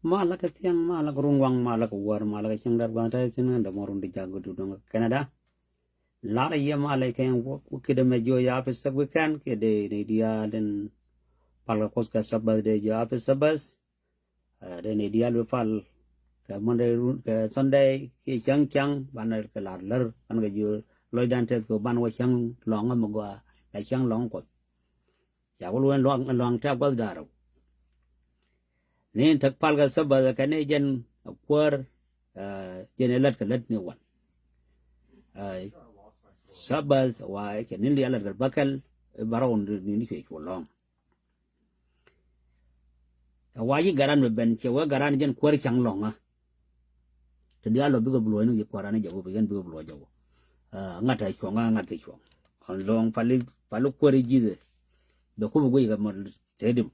mala ka tiang mala ka rungwang mala ka war mala ka chang dar gwa ta chin da morun di jago du dong Canada la ya mala ka yang wo ke de me jo ya pe sab weekend ke de ne dia den pal ka kos ka sabas de ja pe sabas de ne dia lu pal ka monday ka sunday ke chang chang ban ka la lar an ga jo loi dan te ko ban wa chang long ma gwa la chang long ko ya ko lu long ta ba da nên thực pal cái sắp cái này dân quơ dân lật cái lật nhiều quan sắp và cái nên liệt cái bakal baron ni cái chỗ long wajib garan beben cewa garan dân quơ chẳng long à thì dia lo bigo bluo ni quơ ran jago bigan bigo bluo jago ngat ai chuang ngat ai chuang long palu quơ ji de do ko bigo ga mal tedim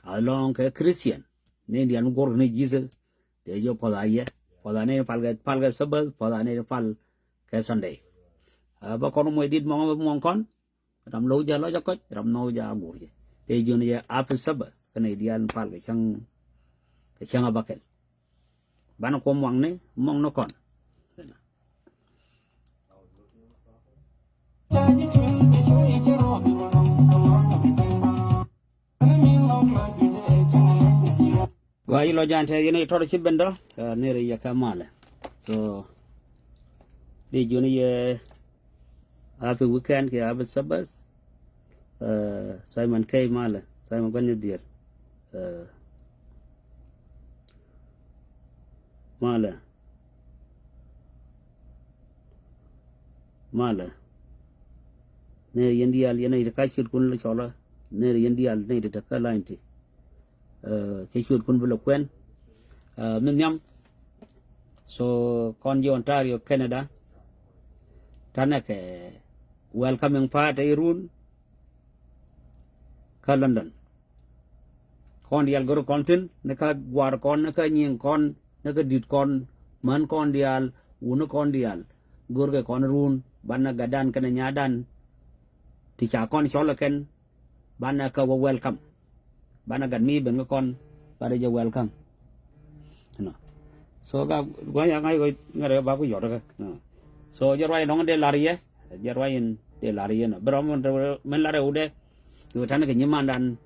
along ke Christian nên dia ngor ni Jesus để cho pada này pal cái sabbath pada này pal cái Sunday ba con mới đi mong con ram lâu giờ lo cho cách ram lâu giờ ngủ chứ để cho này after sabbath cái này dia pal cái chang abakel ba nó có mong nó còn Wah, lo jangan saya ini thora chip benda, ni raya kamal. So, di juni ye, after weekend ke abis sabas, saya man kay mal, saya man banyak dia, mal. Ni India ni dekat shur kun le chola, ni India ni dekat lain ti. Cái chuột con vừa quen mình nhắm so con vô Ontario Canada ta này cái welcoming party run ka London con dial goro content ne ka war con ne ka nying con ne ka dit con man con dial uno con dial gor ke con run banna gadan kana nyadan ti cha con chola ken banna ka welcome bana gan mi ben con ba de welcome no so ga gwa ya ngai go ngare ba ku yor ka so jar wai nong de lari ye jar wai in de lari ye no brom men lare ude tu tan ke nyiman dan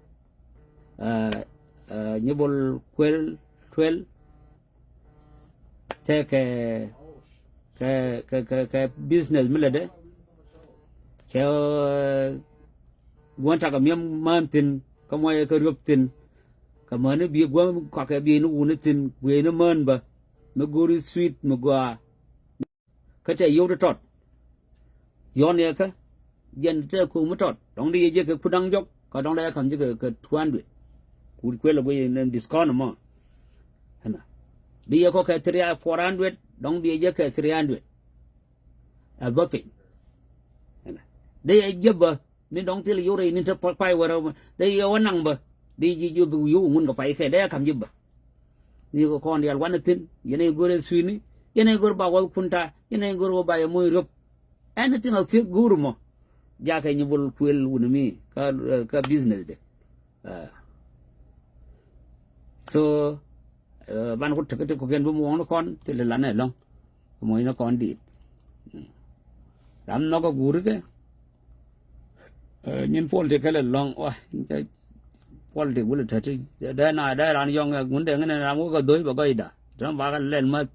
nyibol kwel te ke business milade ke gwan ta ka miam mantin kamai ke rup tin kamane bi gwa ka ke bi nu ne tin we ne man ba me gori sweet me gwa ka te yo de tot yon ye ka yen te ku mu tot dong di je ke kudang jok ka dong da kam je ke 200 ku ku le we ne discount mo hana bi ye ko ke 400 dong di je ke 300 a ba pe hana de je ba nên đóng tiền liu rồi nên sẽ phải vào đây ở năng bờ đi gì chứ liu muốn có phải cái đấy làm gì bờ như con đi ăn quán tin cái này gọi suy ní cái này gọi bảo kunta cái này gọi bảo mồi rập anything else guru mà giá cái như bol quel unami ka business đấy so ban hút thực có kiện bông nó con thì là này long mồi nó con đi làm nó có guru cái nhìn politics là long ôi politics bule thật đấy na đấy là những cái vấn đề này là muốn có đối với cái đó trong ba cái lên mất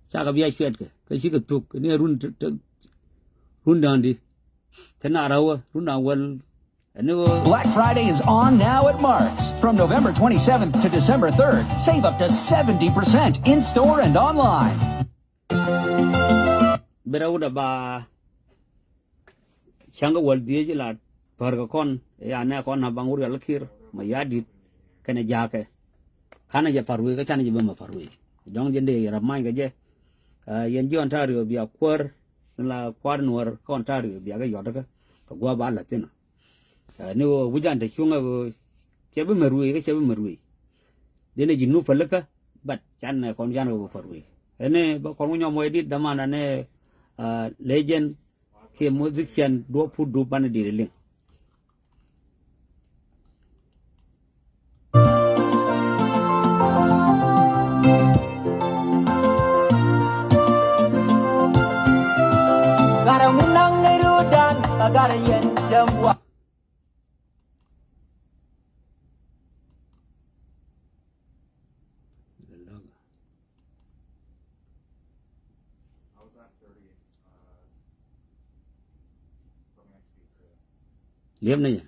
sao cái việc chuyện cái gì cái tục cái này run down đi thế nào đâu run down well Black Friday is on now at Mark's. From November 27th to December 3rd, save up to 70% in store and online. Berau dah ba Changa wal dia je la par con ya na con na bangur ya lakir ma ya dit kana ja ke kana ja parwe ka chana je ba parwe dong jende ra mai ga je yen ji Ontario bia kwar la kwar Nuer ka Ontario bia ga yoda ka gwa ba la tina ni wo wujan ta chunga ke ba marwe ka ke ba marwe dene ji nu falaka bat chan na kon jan go parwe ene ba kon nyo mo edit damana ne legend ke musician do pu do ban de ling liếm này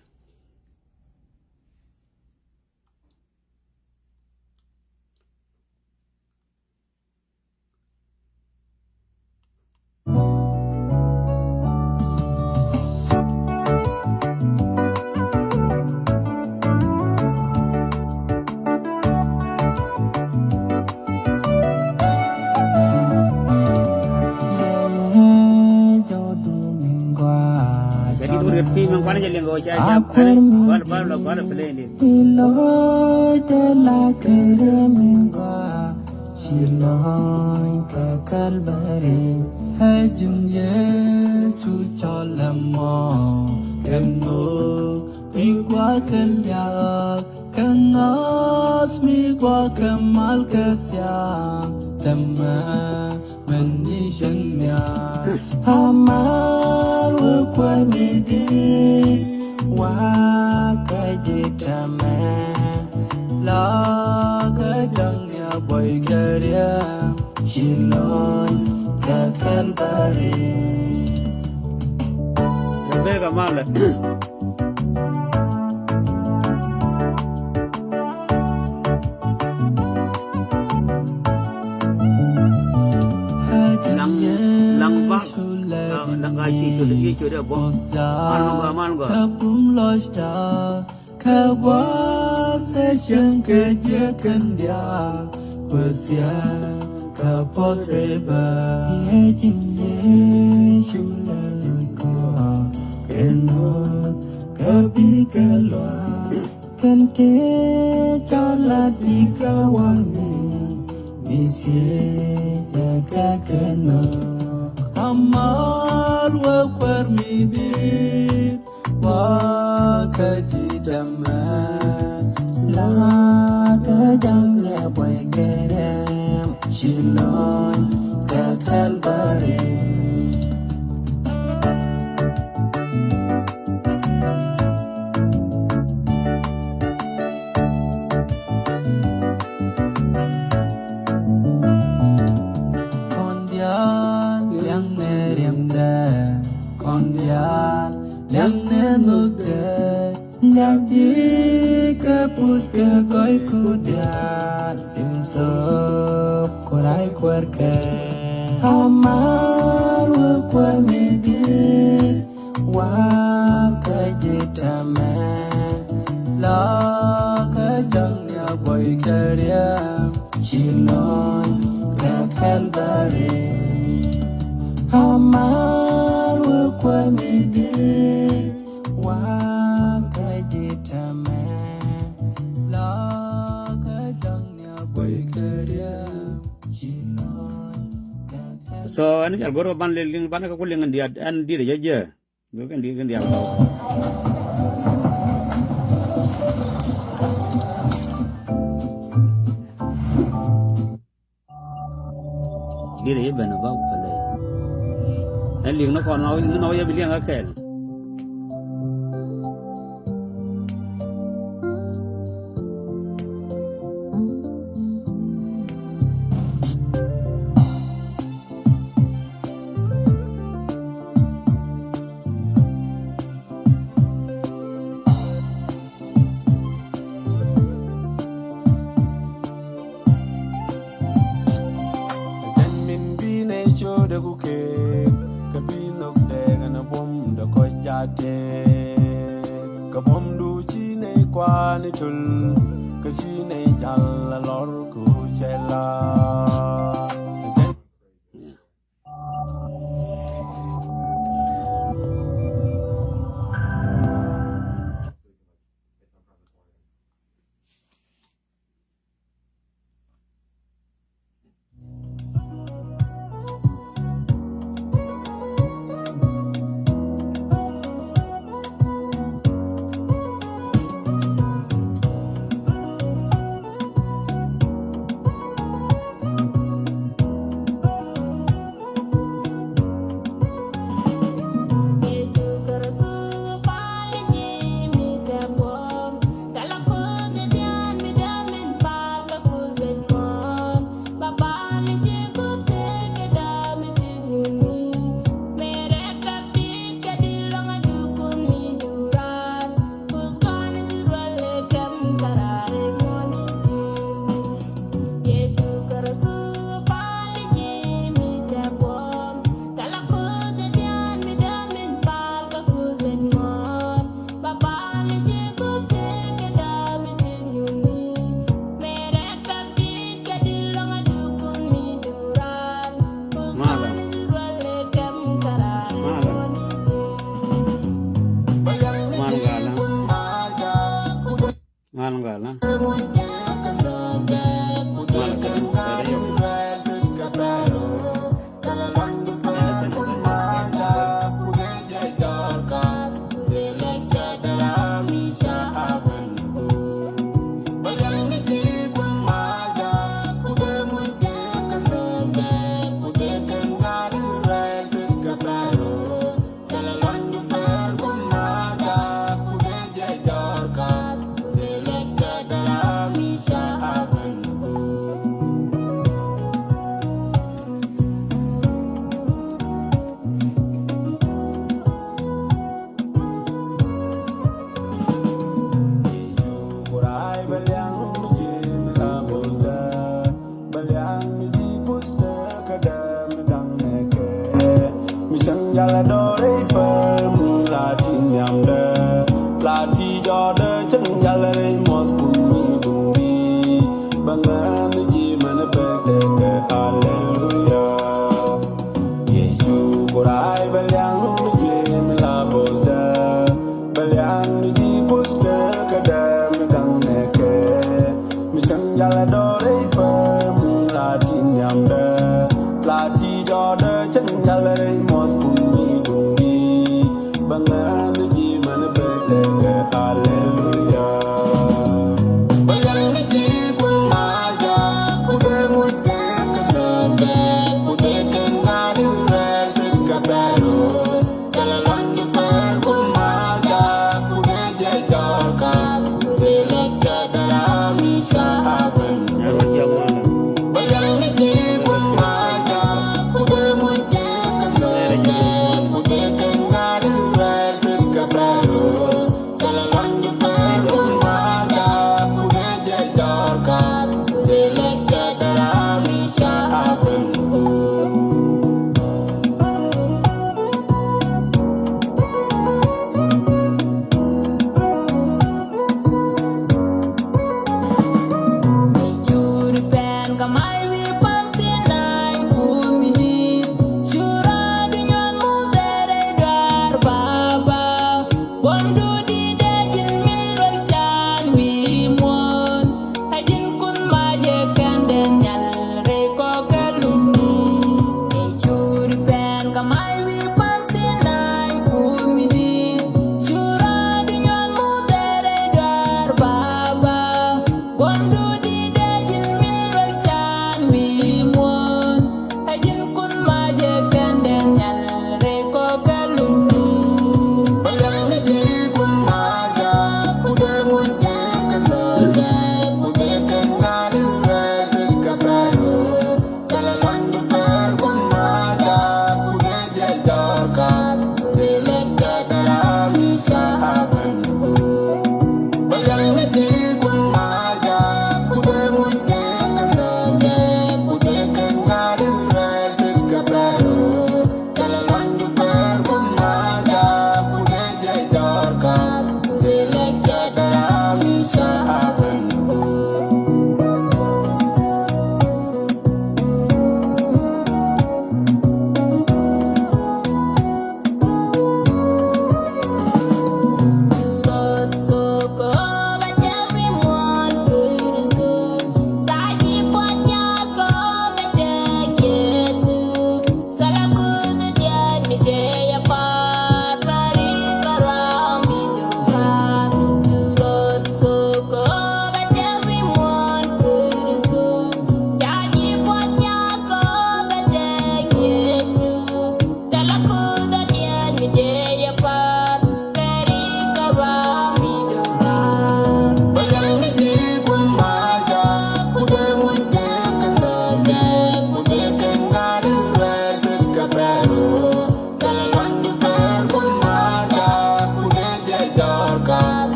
jadi tu dia pi memang aja yang goja aja bar play ni Hajin Yesu chalamo kenu migwa kelyak kenas migwa kemal kesya tema menishanya amal kwa midi wa kajitama la kajangnya boy karya chilon Kalbari Bega mal lang bak lang gaji tu dia sudah bos man ga kabum losta kawa session kerja kendia kusia kapos reba yejin yesu laluko keno kabi kalwa kante chala dikawani misye jaga keno amal wa kwarmidi wa kajidama la kajangnya boy kerem Shilon Kakalbari Kondial yang neremda Kondial yang nenuda Jadi kapus kagoi kudial Timsop kurai kuarke Amar wakwa midi Wakajitama La kajangnya boy karya Chilon kakalbari Amar wakwa midi Wakajitama La kajangnya boy karya so ani jal goro ban le ling ban ka kuling dia an dia je do kan dia dia ben ba ku pale an ling nó còn nói ya biliang ka kel da kuke kabinok de na bom da ko jate ka bom du chi ne kwa ni tul ka chi ne jalla lor ku chela malangala Yalla dore per mu la tin yam de la ti do de chen yalla re mos kun mi dum bi bangan ji man pe de ke hallelujah Yesu korai balyang ji mi la bos de balyang ji bos de ka de mi dang ne ke mi chen yalla dore per mu la tin yam de la ti do de chen yalla re mos kun bangan ji man pe de hallelujah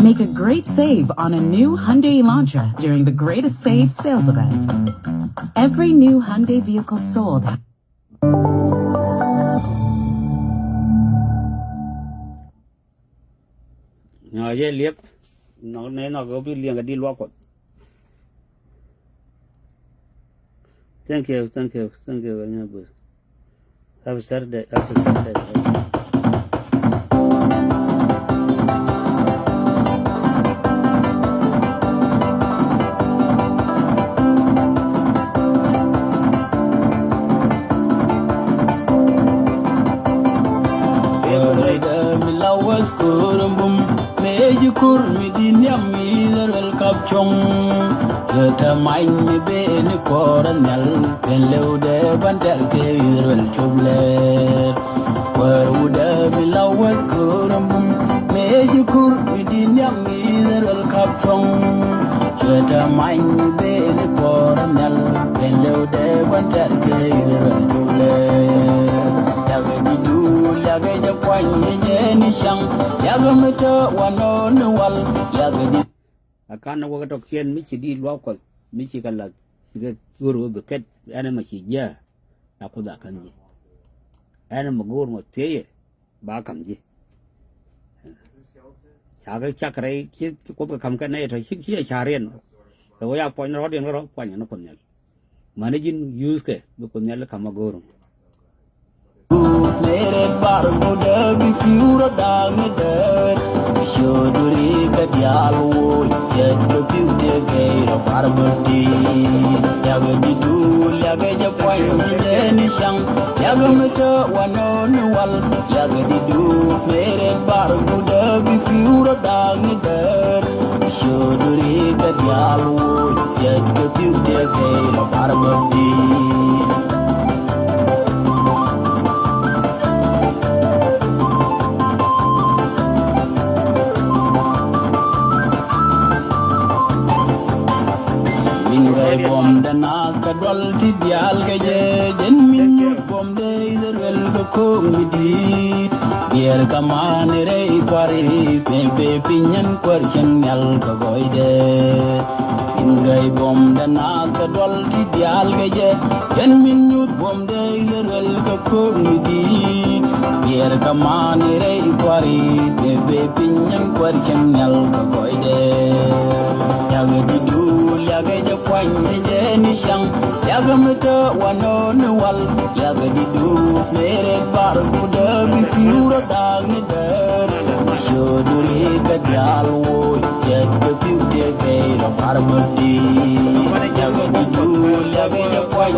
Make a great save on a new Hyundai Elantra during the Greatest Save sales event. Every new Hyundai vehicle sold. Nhỏ dễ liếc. Nó nên nó có biết liền cái đi loa quật. Thank you. Have a Saturday. Was kurumbum meji kur mi dinyam mi del kapchong ta mai mi be ni koranal pen leude banter ke del chuble waruda mi lawas kurumbum meji kur mi dinyam mi del kapchong ta mai mi be ni koranal pen leude banter ke del chuble yaga didu yaga japwan ni shang yaga meta wanon wal yaga di akan nó có độc kiên mới chỉ đi loa quật mới chỉ cần là cái guru bị kết anh mà chỉ giờ là có đã cần gì anh mà guru một thế ba cầm gì cái chắc cái có cái cầm cái này thôi chỉ chả riêng rồi ya point nó điên nó point nó còn nhල් mà nó use cái nó còn nhl cầm guru mere bar muda bi pura dangder shoduri ka dialwo jeddo piude geiro barbati yaga didu yaga japwan ni shang yaga meta wanon wal yaga didu mere bar muda bi pura dangder shoduri ka dialwo jeddo piude geiro barbati bom dana kadwal ti dial gaje jen min bom de del ko midi bier kamane re pari pepe pinyan kwar channel ko goide ingai bom dana kadwal ti dial gaje jen min bom de del ko midi bier kamane re pari pepe pinyan kwar channel ko goide yaga didu yaga japwan ni shang yaga meta wanon wal yaga didu mere bar buda bi pura dangder shoduri ka dialwo jeddo piude geiro barbati yaga didu yaga japwan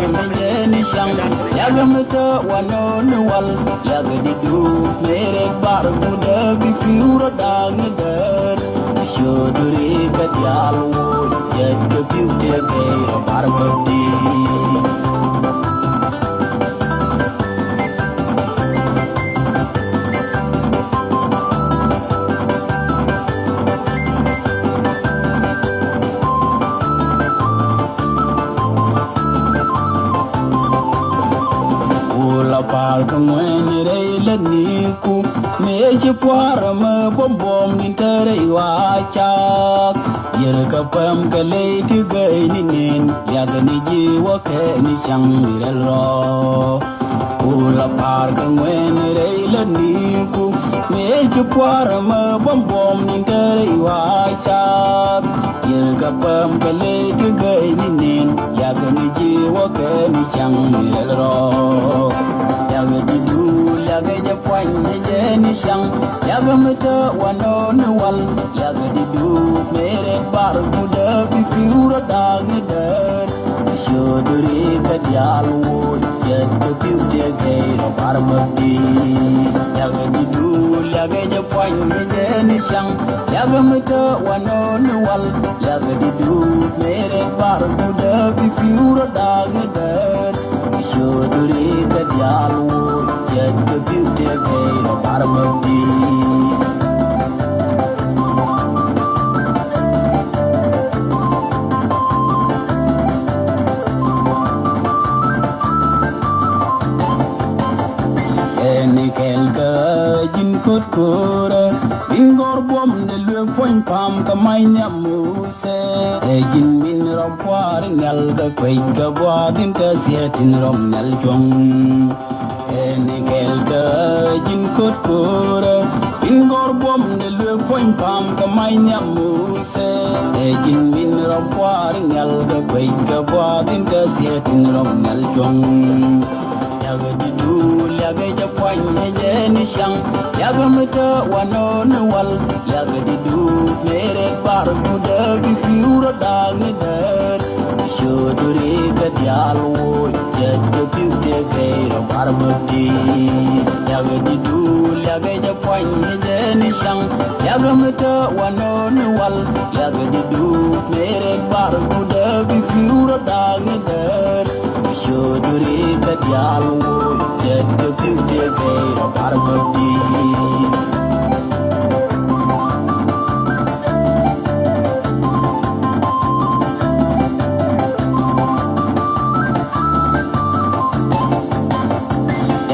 ni shang yaga meta wanon wal yaga didu mere bar buda bi pura dangder shoduri ka dialwo jeddo piude geiro barbati pal kangwen rei la niku me je puara me bom ni tere wa cha yer ka pam ka le ti gai ni nin ya ga ni ji wa ke ni chang ni ro ula pal kangwen rei la niku me je puara me bom ni tere wa cha yer ka pam ka le ti gai ni nin ya ga ni ji wa ke ni chang ni ro yaga didu yaga japwan ni shang yaga meta wanon wal yaga didu mere bar buda bi pura dangder shoduri ka dialwo jeddo piude geiro barbati yaga didu yaga japwan ni shang yaga meta wanon wal yaga didu mere bar buda bi pura dangder shoduri ka dialwo jeddo piude geiro barbati eni kelka jin kut kura in gor bom de lue point pam ka mai nyamuse e jin min rom kwar nyal ga kwai ga bwa din ka sietin rom nyal chong e ni gel ga jin kura in gor bom de lue point pam ka mai nyamuse e jin min rom kwar nyal ga kwai ga bwa din ka sietin rom nyal chong yaga didu yaga japwan ye ni shang yaga mata wanon wal yaga didu mere bar kuda bi piura dang ni der shodure ka dial wo jaddo piute gairo bar mati yaga didu yaga japwan ye ni shang yaga mata wanon wal yaga didu mere bar kuda bi piura dang ni der shodure ka dial wo jaddo piute gairo bar mati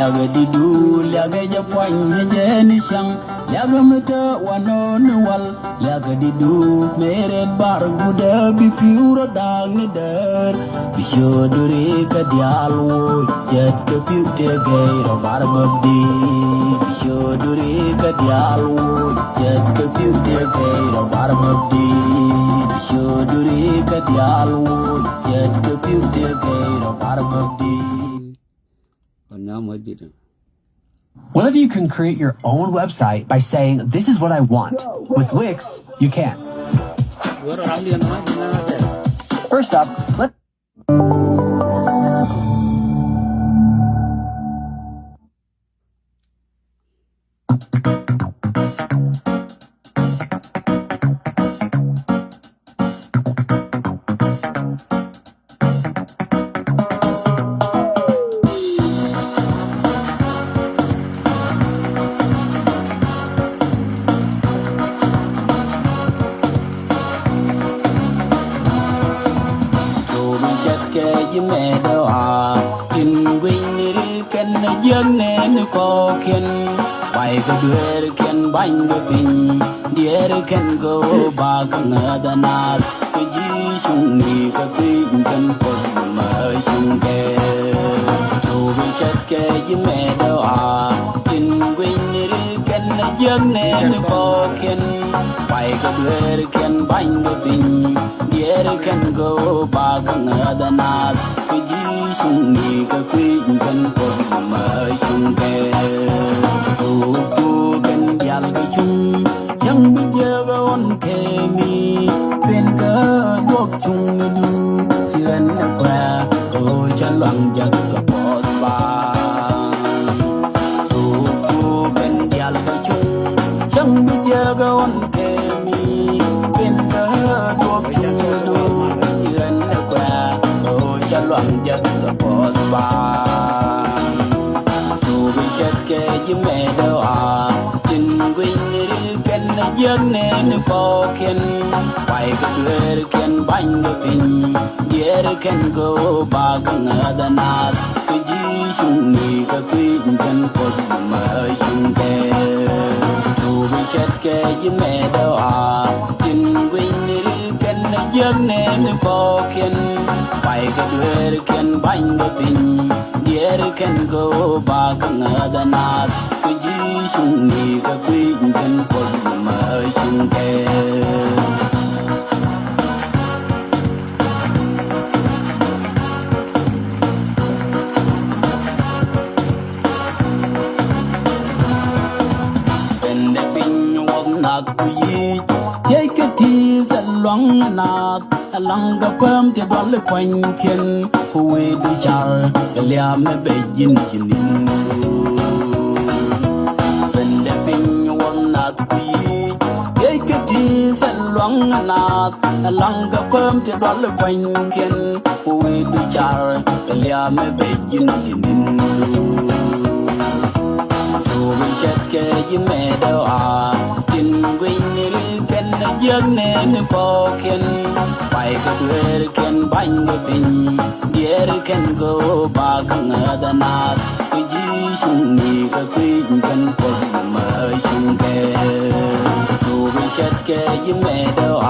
yaga didu yaga japwan ye ni shang yaga mata wanon wal yaga didu mere bar guda bi piura dang ni der bishodure ka dial wo jaddo piute gairo bar mabdi bishodure ka dial wo jaddo piute gairo bar mabdi bishodure ka dial wo jaddo piute gairo bar mabdi. One of you can create your own website by saying, "This is what I want." With Wix, you can. First up, let's Bang the pin, dear can go back another night. Kaji shungi kapin can put my shunge. To be shut kaji meadow ah, in winner can a young man walking. Why the can bang the pin, dear can go back another night. Kaji shungi kapin can put my shunge. Yal chung yang bijaga on kemi penka dok chung du chiran kwa o chalwang jak ka pos ba tu ku ben yal chung yang bijaga on kemi penka dok chung du chiran kwa o chalwang jak ka pos ba tu bi chat ke yime do a young man walking, why the can bind the pin, dear can go back another night. Could you soon make a queen can put my shunke? To be shat you made a in winner can a young man walking, why the can bind the pin, dear can go back another night. Could you soon make a queen can put my shunke? Take a tease along enough, along the perm to dollar point kin, who way the jar, the liam a begin in. When the pin will not be, take a tease along enough, along the perm to dollar point kin, who way the jar, the liam a begin in. You made a tin winning can a young man walking. Why the can bind the pin, dear can go back another night. The Jews need a queen can put mà chung kề dù bị chết kề với mẹ đâu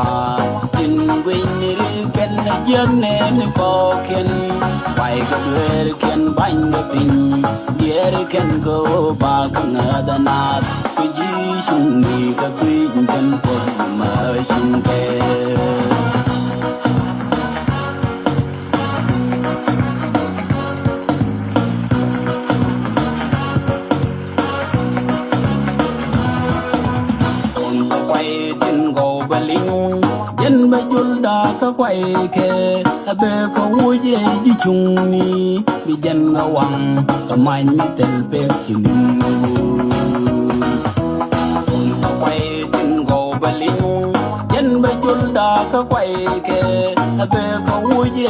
tin quên đi cần dân nên có kiên phải có đuôi kiên bánh được bình địa kiên có ba con ở đàn át cái gì chung đi cái quy chân cột mà chung kề dân bây giờ đã có quay kề bê có vui gì chung ni bị dân ngao hoàng tầm mai như tên bê khi nín có quay tin gò bê linh dân bây giờ đã có quay kề bê có vui gì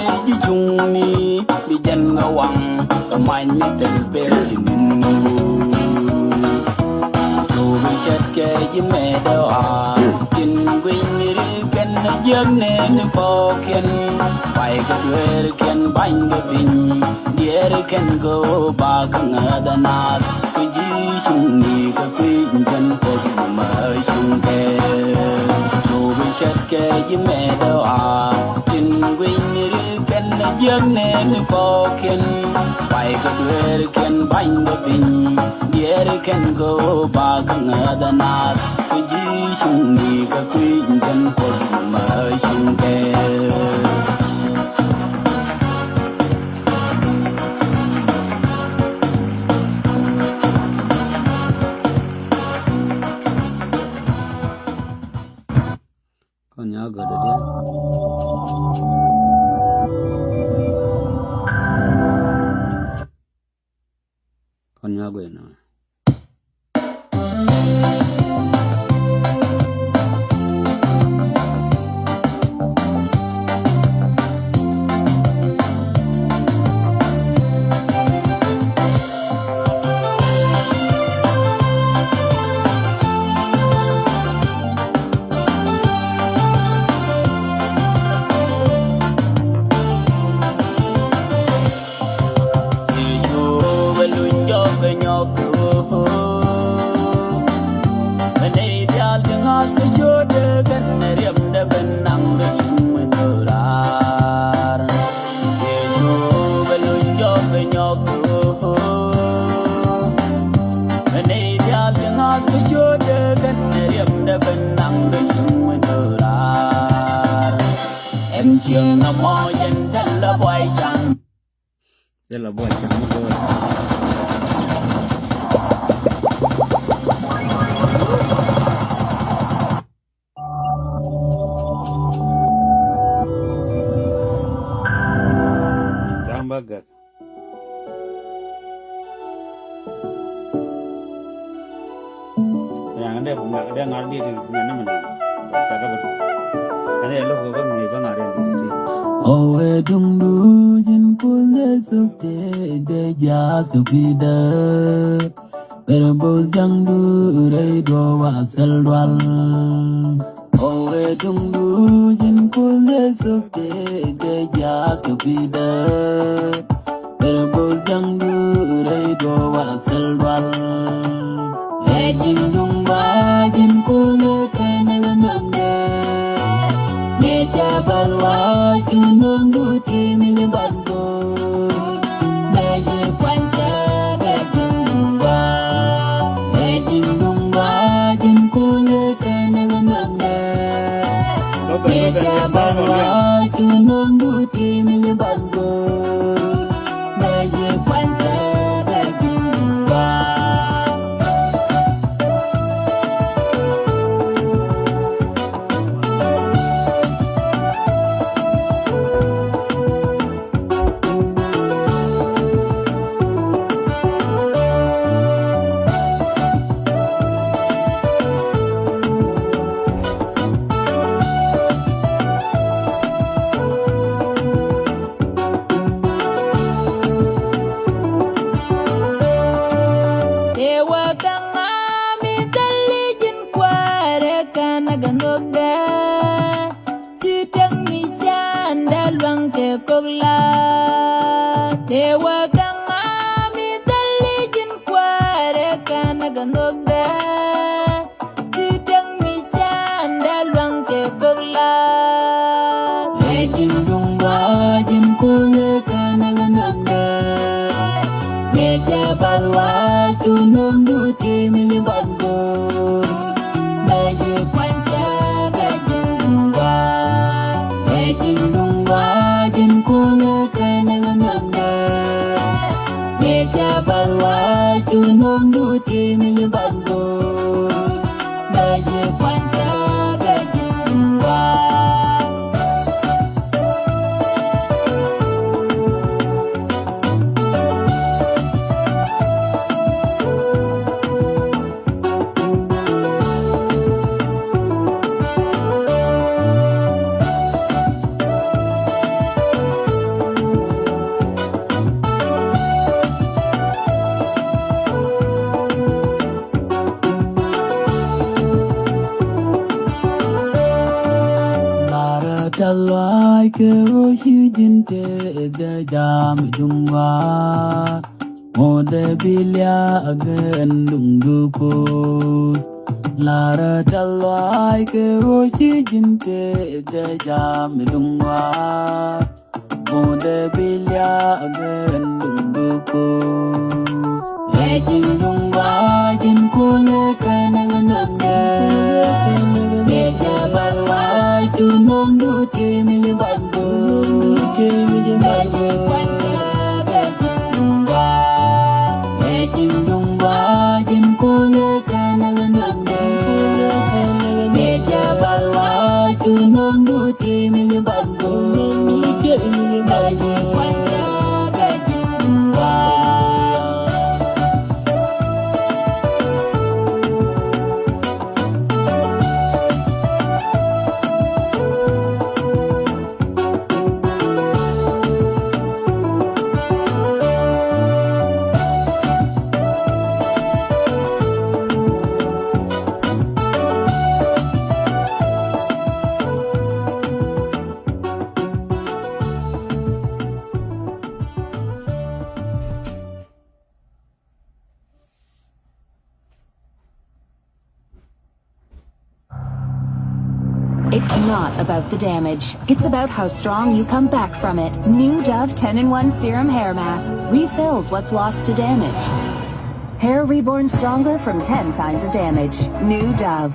chung ni bị dân ngao hoàng tầm mai như tên bê khi nín dù bị chết kề với mẹ đâu tin quên đi cần dân nên có kiên phải có đuôi kiên bánh cái bình địa kiên có ba con ở đàn át cái gì chung đi cái quy chân cột mà chung kề dù bị chết kề với mẹ đâu tin quên đi cần dân nên có kiên phải có đuôi kiên bánh cái bình địa kiên có ba con ở đàn át cái gì chung đi cái quy chân cột mà chung kề con nhớ gửi được đấy con nhớ gửi nào em chiêng nó mò dân rất là bòi chẳng rồi chẳng bagat yang ada ngardi di mana mana saya betul ada lo ko ngi ba ngare di owe dungu jin kule sukte de ja supida pero bojang du re do wa salwal owe dungu jin kule sukte de ja supida pero bojang du re do wa salwal jin dumba jin kule kana nande ne chabalwa junung duti mi bando ne je kwanta ga dumba jin dumba jin kule kana nande ne chabalwa junung duti mi bando ne je kwanta ga dumba Dewa kang ami dalijin kware kana ganogda talwai ke oshi jinte ega jam dungwa mode bilya agen dunduko lara talwai ke oshi jinte ega jam dungwa mode bilya agen dunduko ejin dungwa jin kule kananande Tunong du temi bandu temi bandu kwanya dungwa etin dungwa jin kule kananande meja balwa tunong du temi bandu temi bandu kwanya dungwa It's not about the damage. It's about how strong you come back from it. New Dove 10-in-1 Serum Hair Mask refills what's lost to damage. Hair reborn stronger from 10 signs of damage. New Dove.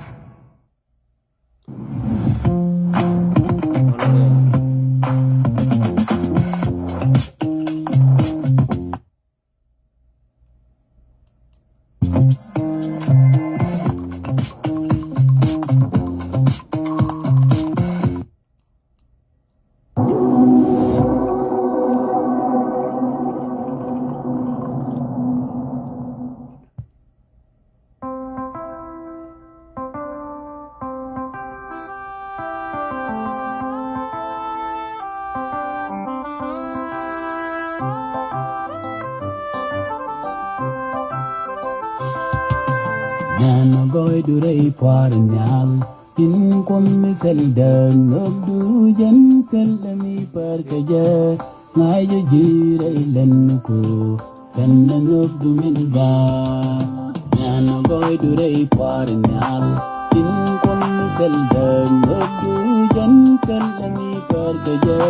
Nana goy durei par nyal tin kom mi sel dang du jan sel mi par kaje ngai je jire len ko kan nok du min ba Nana goy durei par nyal tin kom mi sel dang du jan sel mi par kaje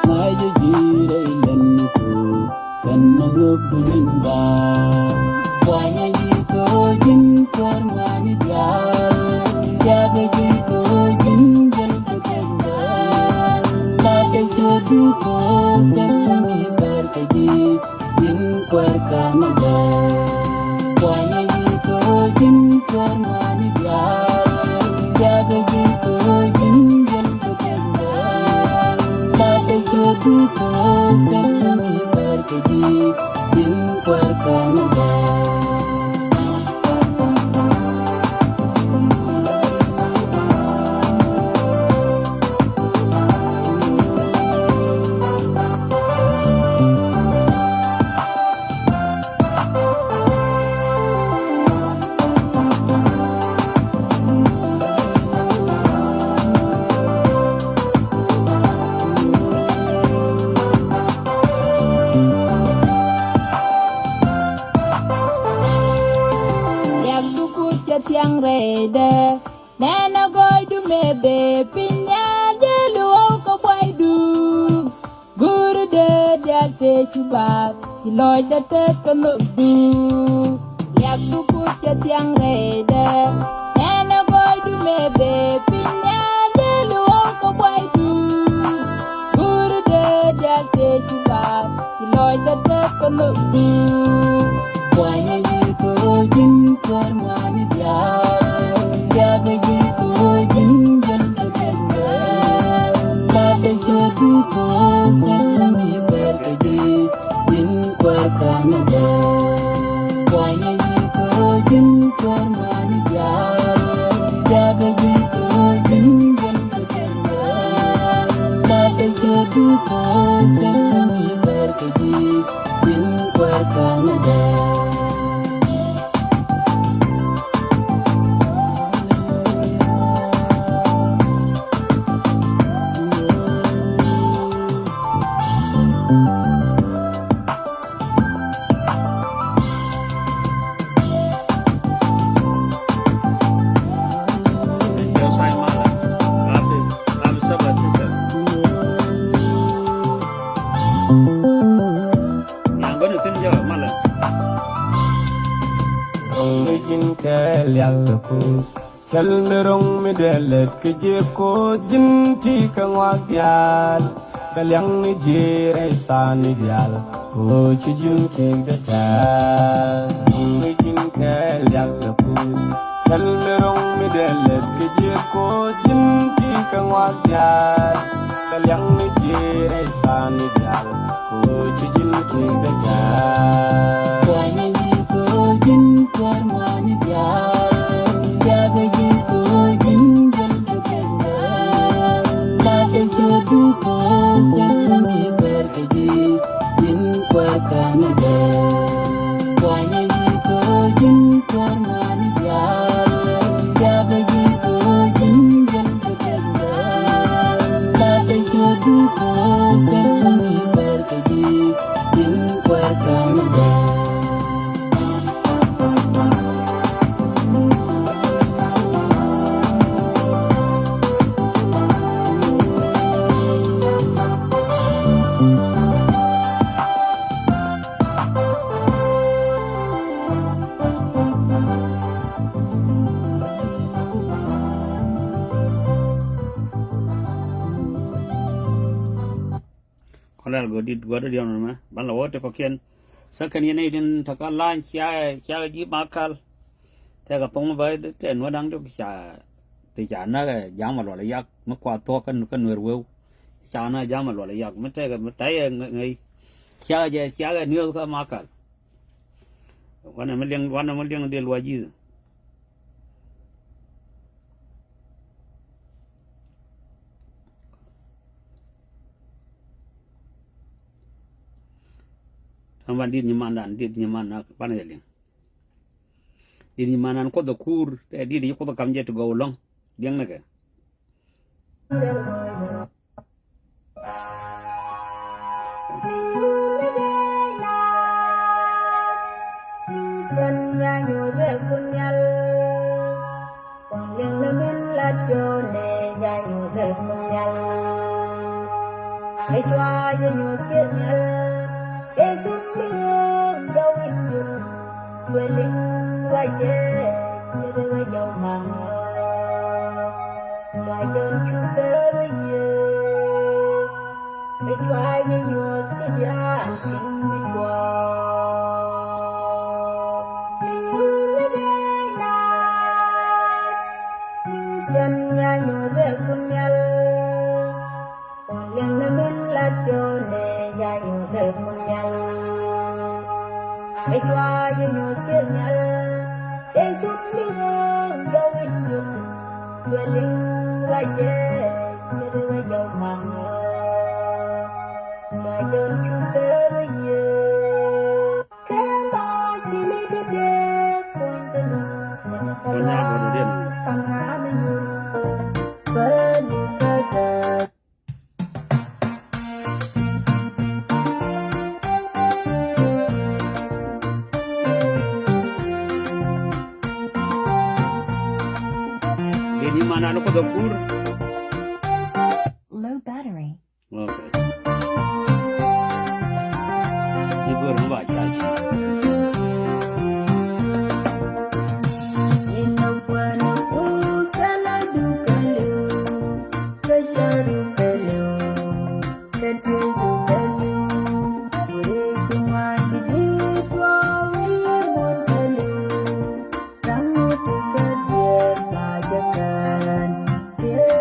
ngai je jire len ko kan nok du min ba Wanya jiko jin kormani dial Jaga jiko jin jel ketenda Lade sodu ko selami berkaji Jin korkanada Wanya jiko jin kormani dial Jaga jiko jin jel ketenda Lade sodu ko selami berkaji Jin korkanada Tiang rede nana goy du mebe pinya de luo ko boy du guru de te subab si loy de te kanu du yak du ku tiang rede nana goy du mebe pinya de luo ko boy du guru de te subab si loy de te kanu du Wanya jiko jin kormani dial Jaga jiko jin jel ketenda Lade sodu ko selami berkaji Jin korkanada Wanya jiko jin kormani dial Jaga jiko jin jel ketenda Lade sodu ko selami berkaji Jin korkanada pus sel merong mi delet ke je ko jinti ka wagyal kalyang ni jere sani dial ko chi jin ke da ta mi jin kalyang na pus sel merong mi delet ke je ko jinti ka wagyal kalyang ni jere sani dial ko chi jin ke da ta Wani ko jin kwar mani biar jaga ji ko jin jal bukenda la de sodu ko selami berkaji jin kwar kanada Wani ko jin kwar mani biar jaga ji ko jin jal bukenda la de sodu ko selami berkaji jin kwar kanada Kalau gua di gua ada dia nama, bala wote kokian, sekarang ini din takalan sia ji makal, tega tong bai te nuadang tu sia, te jana ke jam malu yak, makwa to kan Nuer weu, jana jam malu yak, mete ngai, sia ke Nuer ke makal, wana meliang dia luaji. Amban dit nyaman nak pana jaling dit nyamanan ko da kur te dit ko da kamje to go long diang naga Jesus kêu đâu in dừng về linh quay về như đôi dầu màng xoay chân chú tớ bây giờ cái xoay như nhuột cái giá xin đi qua chân nhà nhuột sẽ cùng nhau còn liền là mình là cho nè nhà nhuột sẽ cùng nhau cái xoa như nhột kia nhau để xuống đi ngân đâu ít dừng về linh quay về như đôi dầu màng xoay chân chú tớ bây giờ kém bao chỉ lấy cái đê quên tên con nhà của nó điên cầm ngã bên người với đi tới đời dit mana ko da kur Low battery. okay ibu rumah caci Yeah.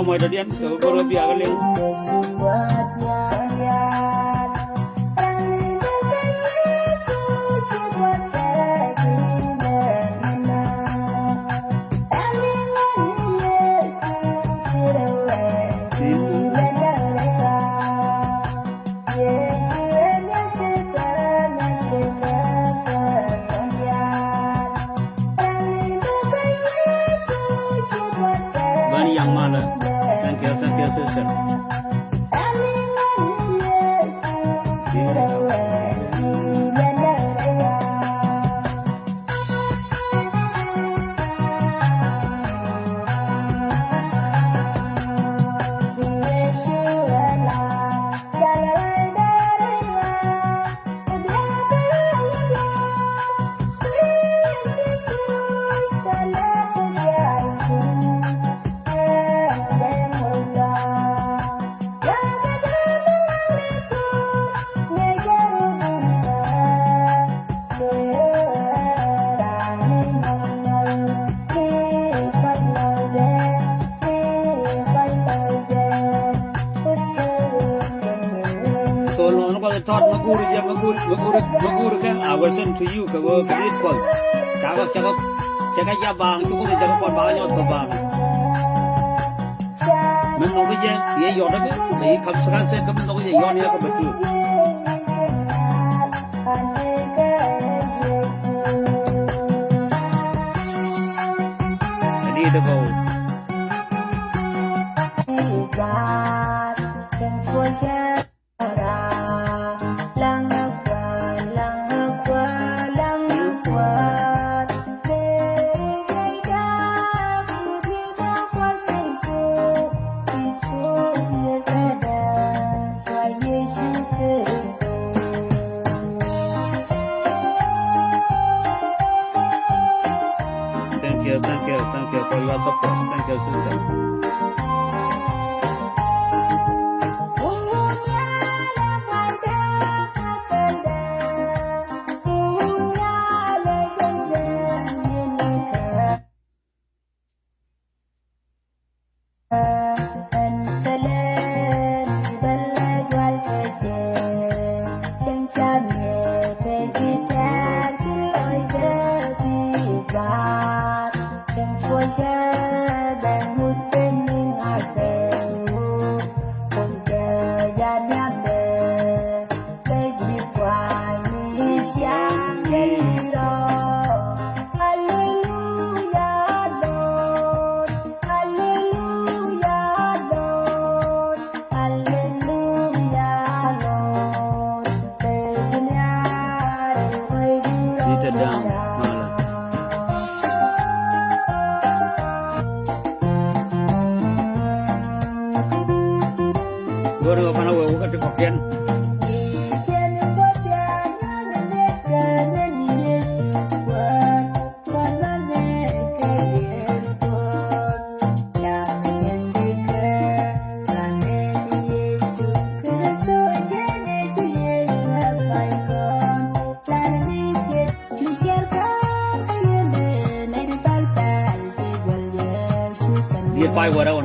Tao moi da dian ko goro bia ga leng. Bani yang mana? Thank you, sister. So long ko thought maguru ka I will send to you ka go ka it ko chaka ya bang tu ko chaka kon ba yo to bang men no ke ye yo da ke kham sakan se kam no ke yo ne ko betu ani de go Thank you for your support. Thank you, sister. Bye, whatever.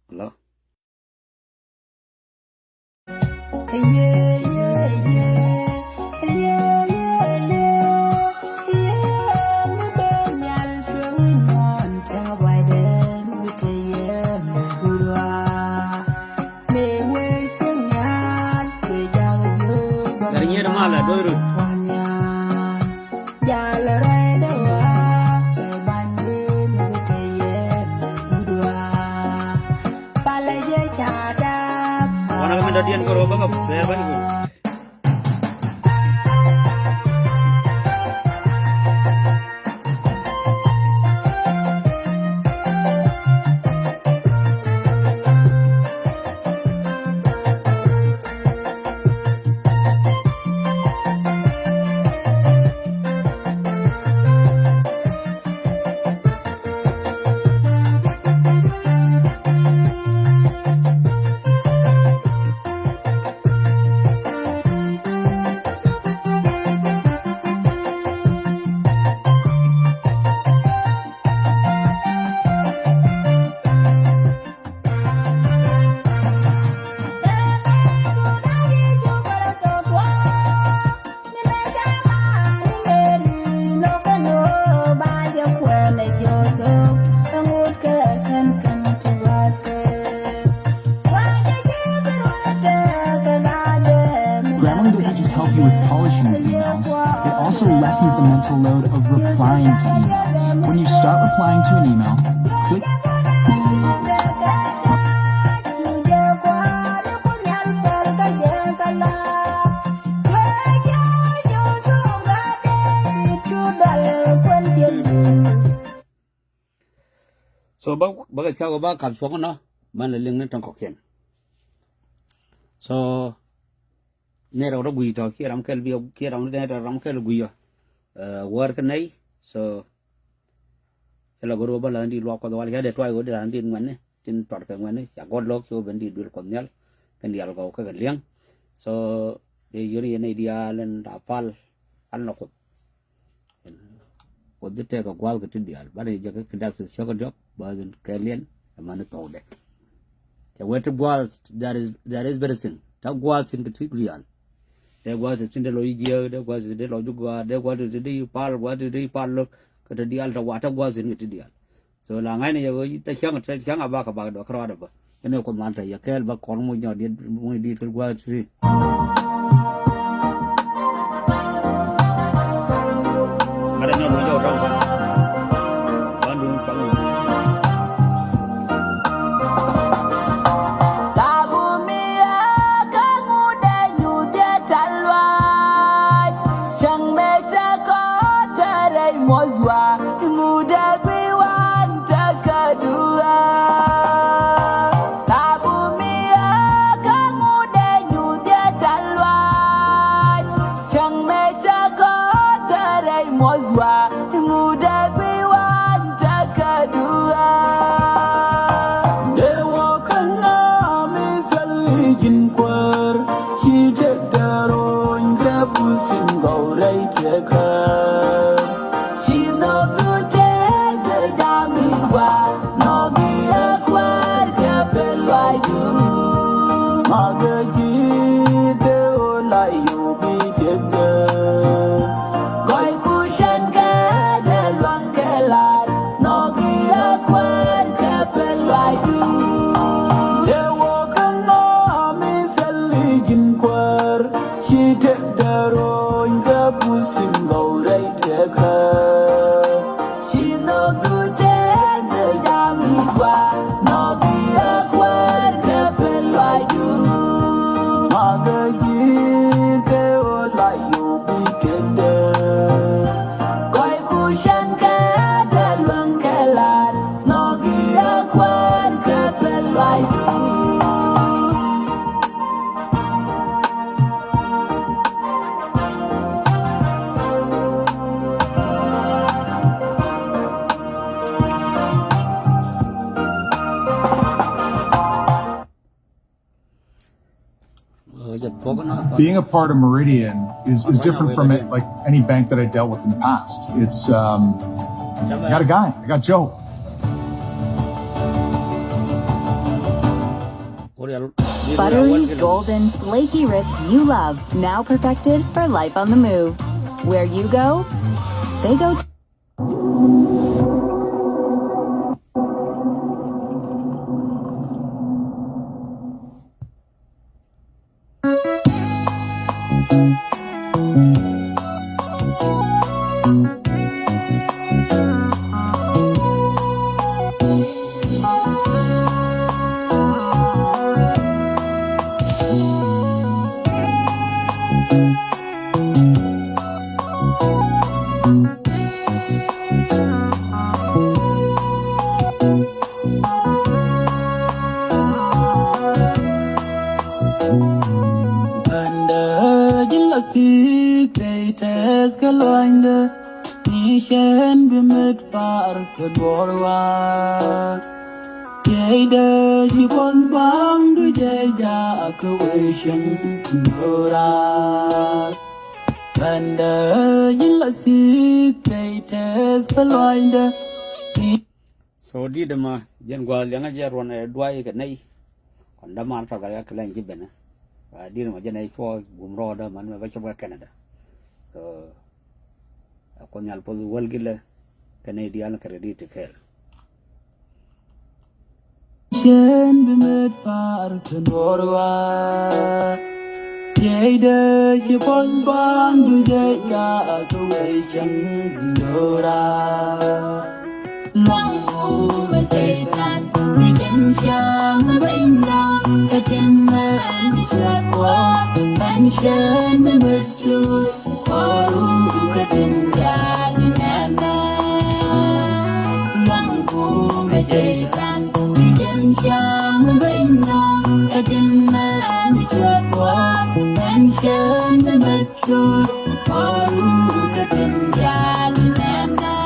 Hello? baka player bani ko. Grammarly doesn't just help you with polishing your emails, it also lessens the mental load of replying to emails. When you start replying to an email, click So baka siya ba kapso ko na manlaling ng tangkokyen. So nera ora gui to kiram kel bi kiram nera ram kel gui work nei so sela goro ba landi lo ko wal de toy go de landi ngane tin tor ka ngane ya god lok so bendi dur ko nyal kan dial go ka liang so de yuri nei dia len apal al no ko de te ka gwal ka tin dial ba de jaga kindak se shoga job ba den kalien amana to de ya wet gwal that is better thing ta gwal sin ka tik real de gwal sin de lo yiyo de gwal de lo jugwa de gwal de pal gwal de pal lo ka de dial ta wata gwal sin ka dial so la ngai ne yo ta chang aba ka ba do kra da ba ne ko man ta ya kel ba kon mo nyo de mo di ka gwal tri ada no lo jo rong ba bandung pang Mozwa muda gwiwan takadua tabumia kamude nyudia talwan chang mecha ko tare mozwa muda gwiwan takadua dewa kana misali jin kwar shi jadaro inga pusin gaurai keka Being a part of Meridian is different from it, like any bank that I dealt with in the past. It's I got a guy, I got Joe. Buttery, golden, flaky Ritz you love, now perfected for life on the move. Where you go, they go too. la secretes kaloinde nishen bimit par kedorwa Jada jibon bang du jaya akwishing nora Kanda yilla secretes kaloinde so di dama jen gwa lenga jarwan e dwai ka nei kon da man ta ga klan jibena di dama jen ai fo gumro da man ba choba Canada so kon yal pol wal gile Canadian credit kel Shen bimet par kenorwa Jada jibon bang du jaya akwishing nora Long over Taytan, we can shang bring down a timber and shut walk, pension with you, or who could in Nana. Long over Taytan, we can shang bring down a timber and shut walk, pension with you, or who could in Nana.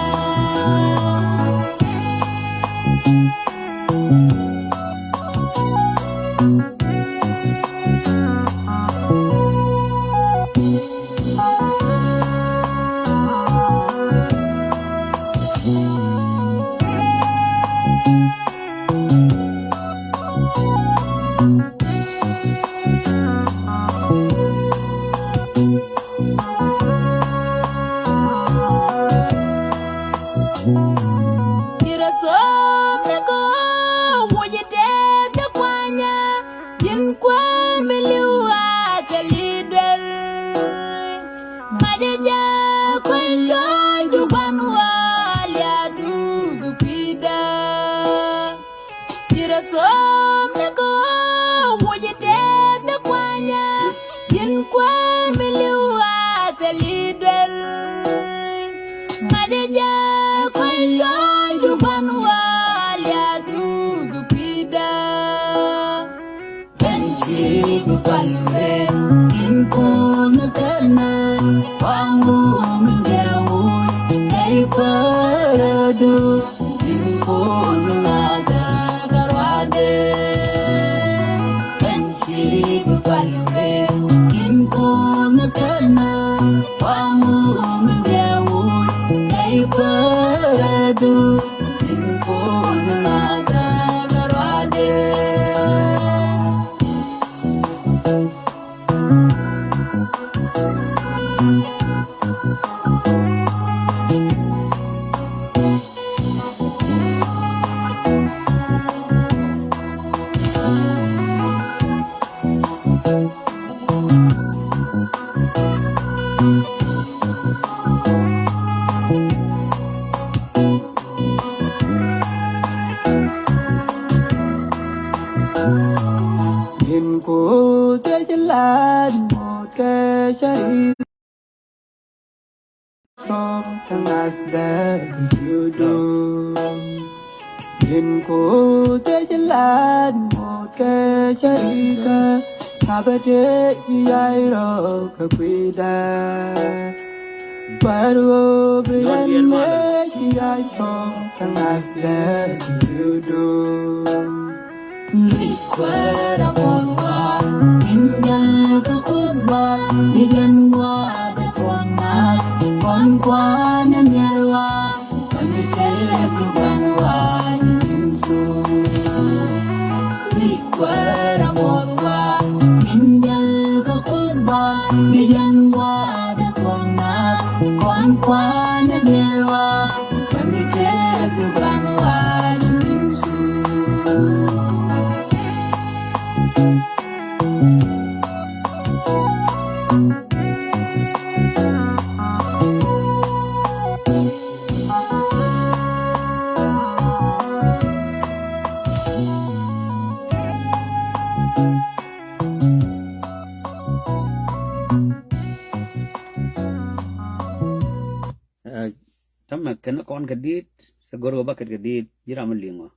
tama kana kon kadit sa goro bakat kadit jira malingo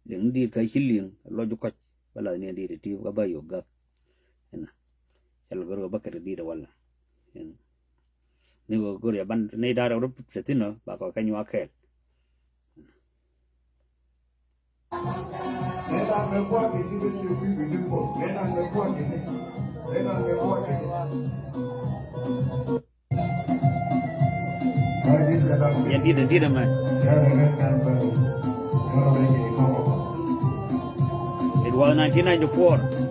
ling dit kai hiling lo jukat bala ni di ti ga bayo ga ena chal goro bakat kadit wala ni go ya ban nei da ro pretino ba ko kanyu akel ya di man it was 1994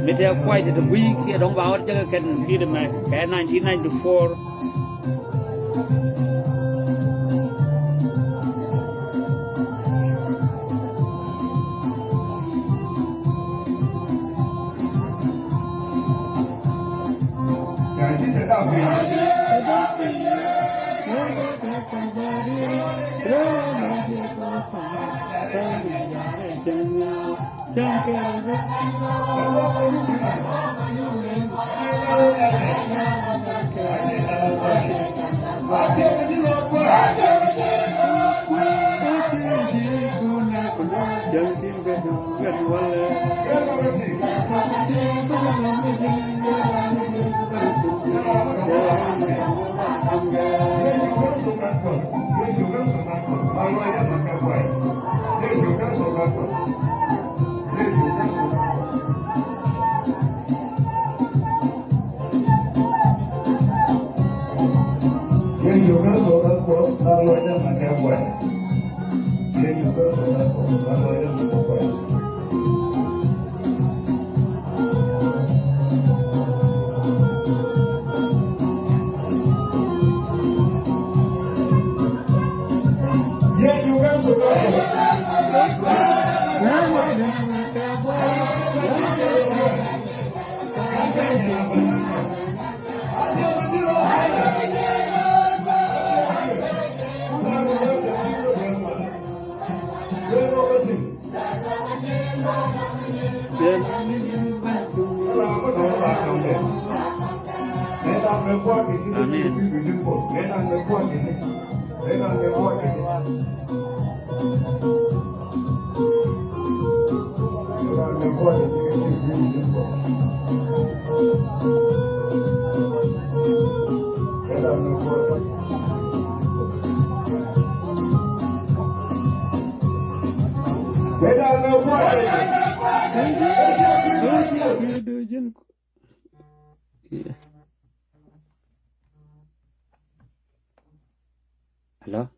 Mete quay thì quý kia đóng báo cho cái đi được này cái 1994 Hello?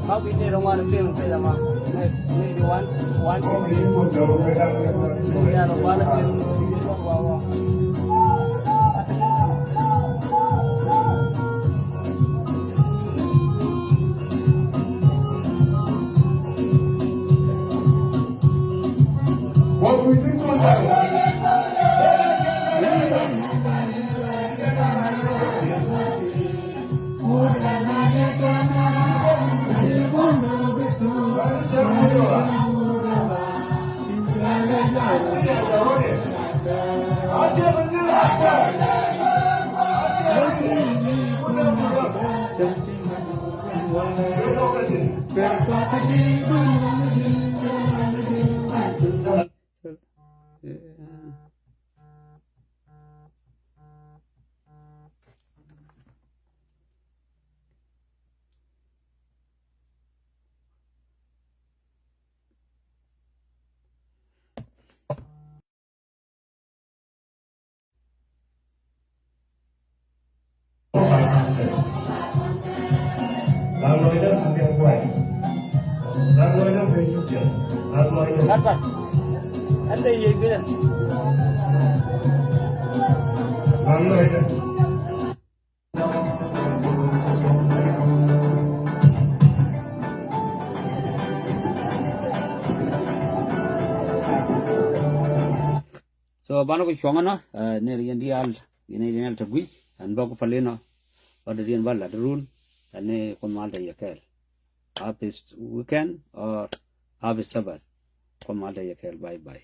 How we don't want to film maybe one What we think Dapat. Anda ye bila. So bana ko shongana ne rian dial ine dial tagwi an ba ko palena pada rian bala drun ane kon malta yakel harvest weekend or harvest sabat kon malta yakel bye bye